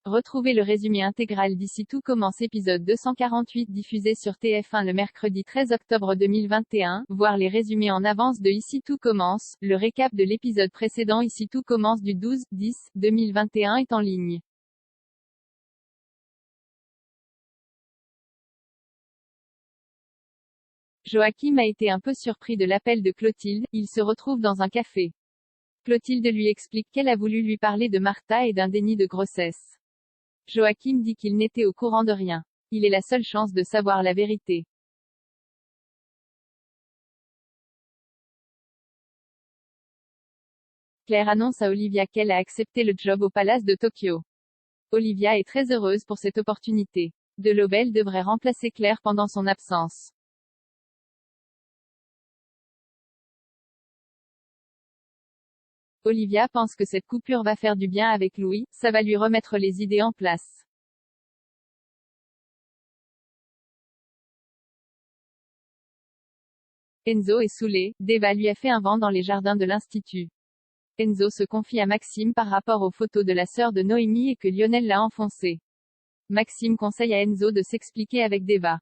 Retrouvez le résumé intégral d'Ici tout commence épisode 248 diffusé sur TF1 le mercredi 13 octobre 2021, voir les résumés en avance de Ici tout commence, le récap de l'épisode précédent Ici tout commence du 12-10-2021 est en ligne. Joachim a été un peu surpris de l'appel de Clotilde, il se retrouve dans un café. Clotilde lui explique qu'elle a voulu lui parler de Martha et d'un déni de grossesse. Joachim dit qu'il n'était au courant de rien. Il est la seule chance de savoir la vérité. Claire annonce à Olivia qu'elle a accepté le job au Palace de Tokyo. Olivia est très heureuse pour cette opportunité. Delobel devrait remplacer Claire pendant son absence. Olivia pense que cette coupure va faire du bien avec Louis, ça va lui remettre les idées en place. Enzo est saoulé, Deva lui a fait un vent dans les jardins de l'Institut. Enzo se confie à Maxime par rapport aux photos de la sœur de Noémie et que Lionel l'a enfoncé. Maxime conseille à Enzo de s'expliquer avec Deva.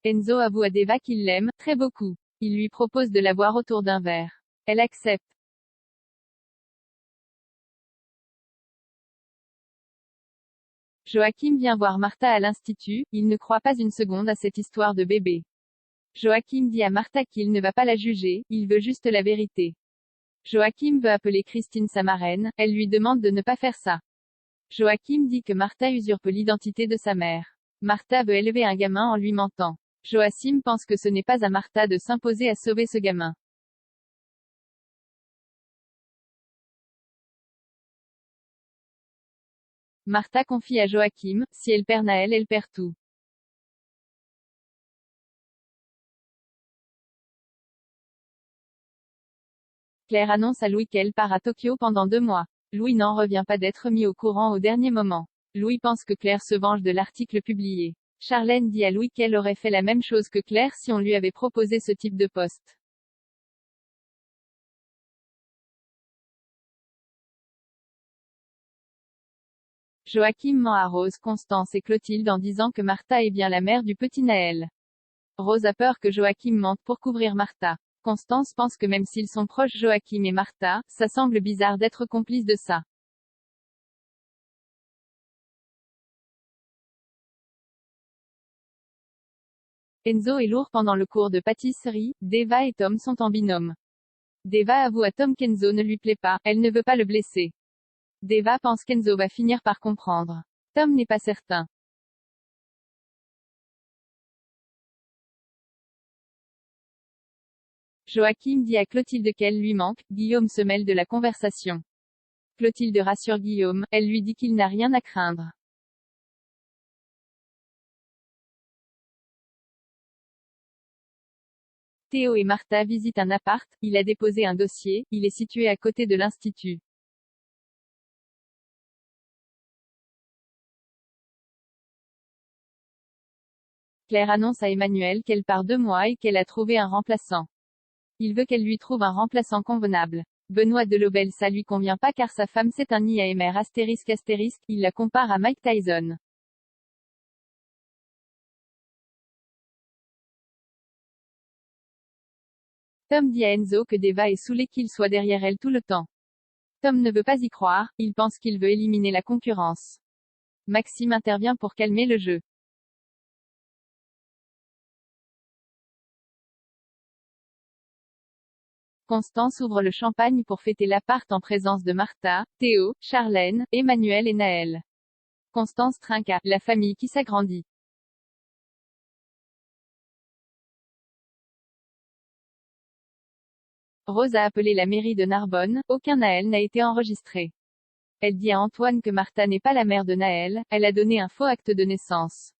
Enzo avoue à Deva qu'il l'aime, très beaucoup. Il lui propose de la voir autour d'un verre. Elle accepte. Joachim vient voir Martha à l'Institut, il ne croit pas une seconde à cette histoire de bébé. Joachim dit à Martha qu'il ne va pas la juger, il veut juste la vérité. Joachim veut appeler Christine sa marraine, elle lui demande de ne pas faire ça. Joachim dit que Martha usurpe l'identité de sa mère. Martha veut élever un gamin en lui mentant. Joachim pense que ce n'est pas à Martha de s'imposer à sauver ce gamin. Martha confie à Joachim, si elle perd Naël elle perd tout. Claire annonce à Louis qu'elle part à Tokyo pendant 2 mois. Louis n'en revient pas d'être mis au courant au dernier moment. Louis pense que Claire se venge de l'article publié. Charlène dit à Louis qu'elle aurait fait la même chose que Claire si on lui avait proposé ce type de poste. Joachim ment à Rose, Constance et Clotilde en disant que Martha est bien la mère du petit Naël. Rose a peur que Joachim mente pour couvrir Martha. Constance pense que même s'ils sont proches Joachim et Martha, ça semble bizarre d'être complice de ça. Enzo est lourd pendant le cours de pâtisserie, Deva et Tom sont en binôme. Deva avoue à Tom qu'Enzo ne lui plaît pas, elle ne veut pas le blesser. Deva pense qu'Enzo va finir par comprendre. Tom n'est pas certain. Joachim dit à Clotilde qu'elle lui manque, Guillaume se mêle de la conversation. Clotilde rassure Guillaume, elle lui dit qu'il n'a rien à craindre. Théo et Martha visitent un appart, il a déposé un dossier, il est situé à côté de l'Institut. Claire annonce à Emmanuel qu'elle part 2 mois et qu'elle a trouvé un remplaçant. Il veut qu'elle lui trouve un remplaçant convenable. Benoît Delobel ça lui convient pas car sa femme c'est un IAMR astérisque, il la compare à Mike Tyson. Tom dit à Enzo que Deva est saoulé qu'il soit derrière elle tout le temps. Tom ne veut pas y croire, il pense qu'il veut éliminer la concurrence. Maxime intervient pour calmer le jeu. Constance ouvre le champagne pour fêter l'appart en présence de Martha, Théo, Charlène, Emmanuel et Naël. Constance trinque à la famille qui s'agrandit. Rose a appelé la mairie de Narbonne, aucun Naël n'a été enregistré. Elle dit à Antoine que Martha n'est pas la mère de Naël, elle a donné un faux acte de naissance.